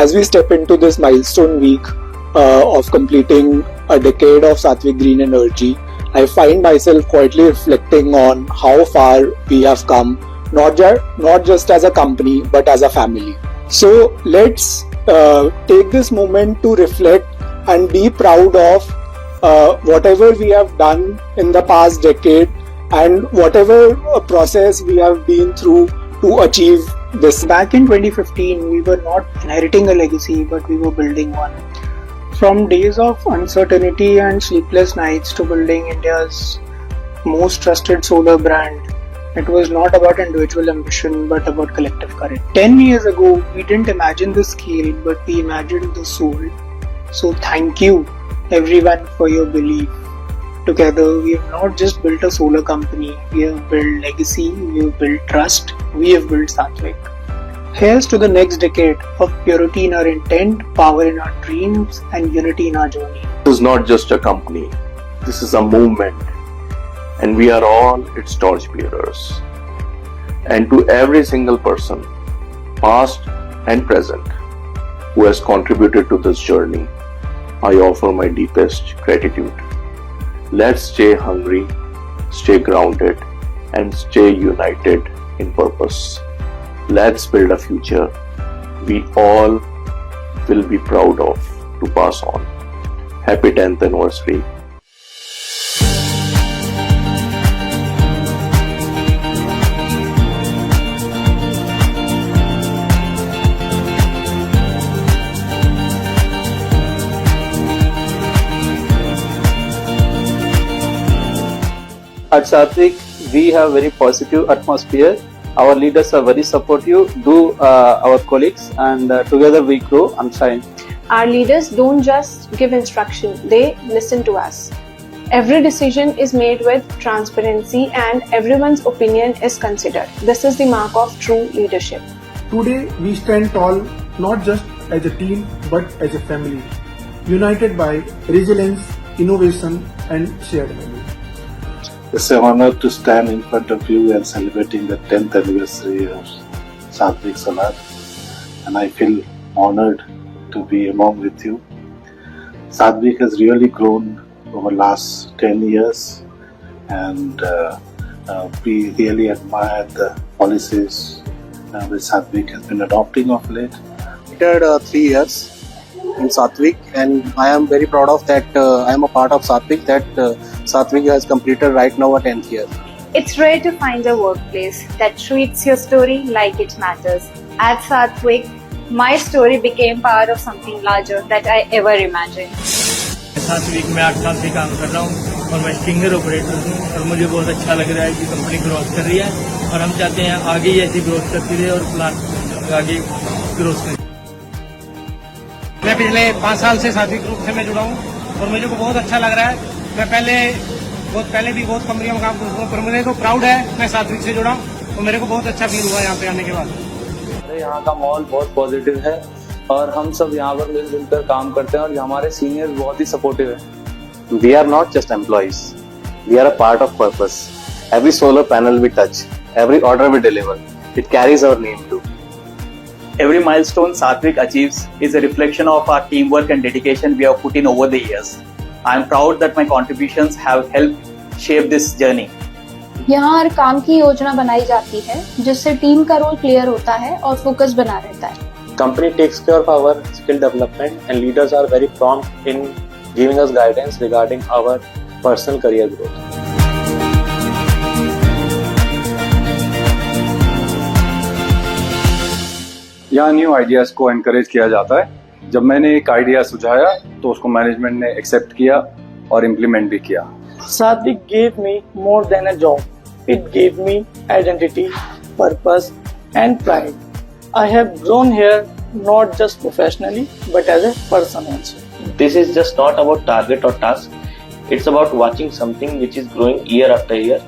as we step into this milestone week of completing a decade of Saatvik Green Energy, I find myself quietly reflecting on how far we have come, not just as a company, but as a family. So let's take this moment to reflect and be proud of whatever we have done in the past decade and whatever process we have been through to achieve this. Back in 2015, we were not inheriting a legacy, but we were building one. From days of uncertainty and sleepless nights to building India's most trusted solar brand, it was not about individual ambition but about collective courage. 10 years ago, we didn't imagine the scale, but we imagined the soul. So thank you everyone for your belief. Together, we have not just built a solar company, we have built legacy, we have built trust, we have built Saatvik. Here's to the next decade of purity in our intent, power in our dreams, and unity in our journey. This is not just a company, this is a movement, and we are all its torch bearers. And to every single person, past and present, who has contributed to this journey, I offer my deepest gratitude. Let's stay hungry, stay grounded, and stay united in purpose. Let's build a future we all will be proud of to pass on. Happy 10th anniversary. At Saatvik, we have very positive atmosphere. Our leaders are very supportive to our colleagues, and together we grow and shine. Our leaders don't just give instruction, they listen to us. Every decision is made with transparency and everyone's opinion is considered. This is the mark of true leadership. Today we stand tall not just as a team but as a family, united by resilience, innovation and shared value. It's an honor to stand in front of you and celebrating the 10th anniversary of Saatvik Solar, and I feel honored to be among with you. Saatvik has really grown over the last 10 years, and we really admire the policies which Saatvik has been adopting of late. I completed 3 years in Saatvik, and I am very proud of that. I am a part of Saatvik, that Saatvik has completed right now a 10th year. It's rare to find a workplace that treats your story like it matters. At Saatvik, my story became part of something larger that I ever imagined. Saatvik में 8 साल से काम कर रहा हूँ और मैं stinger operator हूँ और मुझे बहुत अच्छा लग रहा है कि कंपनी ग्रोथ कर रही है और हम चाहते हैं आगे ही ऐसी ग्रोथ करती रहे और प्लान आगे ग्रोथ करें। मैं पिछले 5 साल से Saatvik ग्रुप से मैं जुड़ा हूँ और मुझे को बहुत अच्छा लग रहा है। मैं पहले भी बहुत कंपनियों में काम करता हूँ, पर मुझे तो प्राउड है मैं Saatvik से जुड़ा हूँ और मेरे को बहुत अच्छा फील हुआ यहाँ पे आने के बाद। यहाँ का माहौल बहुत पॉजिटिव है और हम सब यहाँ पर मिलजुल कर काम करते हैं और हमारे सीनियर्स बहुत ही सपोर्टिव है। We are not just employees, we are a part of purpose. Every solar panel we touch, every order we deliver, it carries our name too. Every milestone Saatvik achieves is a reflection of our teamwork and dedication we have put in over the years. I am proud that my contributions have helped shape this journey. यहाँ हर काम की योजना बनाई जाती है जिससे team का role clear होता है और फोकस बना रहता है। Company takes care of our skill development and leaders are very prompt in giving us guidance regarding our personal career growth. यहाँ न्यू आइडियाज को एनकरेज किया जाता है। जब मैंने एक आइडिया सुझाया तो उसको मैनेजमेंट ने एक्सेप्ट किया और इम्प्लीमेंट भी किया। Saatvik gave me more than a job. It gave me identity, purpose and pride. I have grown here not just professionally but as a person also. This is just not about target or task. It's about watching something which is growing year after year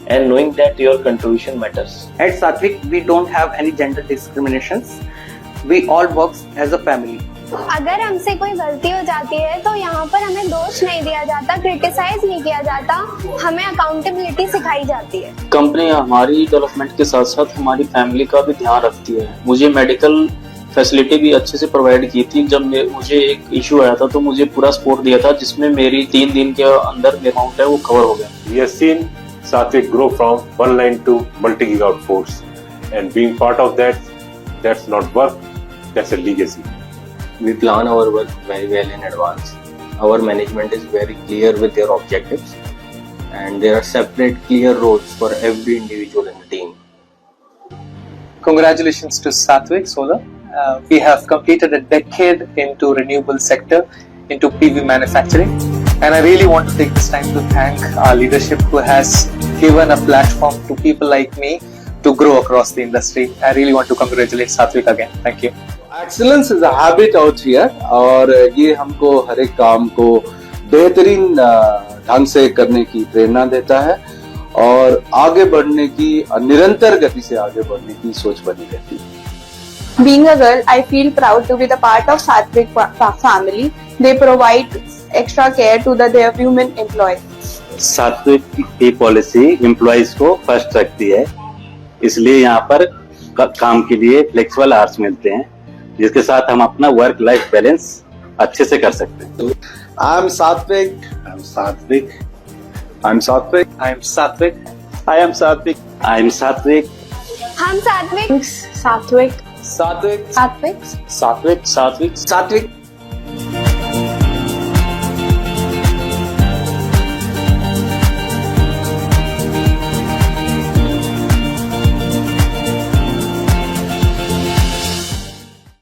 and knowing that your contribution matters. At Saatvik, we don't have any gender discriminations. We all work as a family. अगर हमसे कोई गलती हो जाती है तो यहाँ पर हमें दोष नहीं दिया जाता, क्रिटिसाइज नहीं किया जाता, हमें अकाउंटेबिलिटी सिखाई जाती है। कंपनी हमारी डेवलपमेंट के साथ साथ हमारी फैमिली का भी ध्यान रखती है। मुझे मेडिकल फैसिलिटी भी अच्छे से प्रोवाइड की थी। जब मुझे एक इशू आया था तो मुझे पूरा सपोर्ट दिया था, जिसमें मेरी 3 दिन के अंदर मेरा अमाउंट है वो कवर हो गया। We have seen Saatvik grow from one line to multi-gig outforce, and being part of that, that's not work, that's a legacy. We plan our work very well in advance. Our management is very clear with their objectives, and there are separate clear roles for every individual in the team. Congratulations to Saatvik Solar. We have completed a decade into renewable sector, into PV manufacturing, and I really want to take this time to thank our leadership who has given a platform to people like me to grow across the industry. I really want to congratulate Saatvik again. Thank you. Excellence is a habit out here, और ये हमको हर एक काम को बेहतरीन ढंग से करने की प्रेरणा देता है और आगे बढ़ने की, निरंतर गति से आगे बढ़ने की सोच बनी रहती है। Being a girl, I feel proud to be the part of Saatvik family. They provide extra care to their women employees. सात्विक की पॉलिसी एम्प्लॉइज को फर्स्ट रखती है, इसलिए यहाँ पर काम के लिए फ्लेक्सिबल आवर्स मिलते हैं, जिसके साथ हम अपना वर्क लाइफ बैलेंस अच्छे से कर सकते हैं। I am Saatvik. I am Saatvik. I am Saatvik. I am Saatvik. I am Saatvik. I am Saatvik. हम सात्विक Saatvik. Saatvik. सात्विक Saatvik. Saatvik. Saatvik.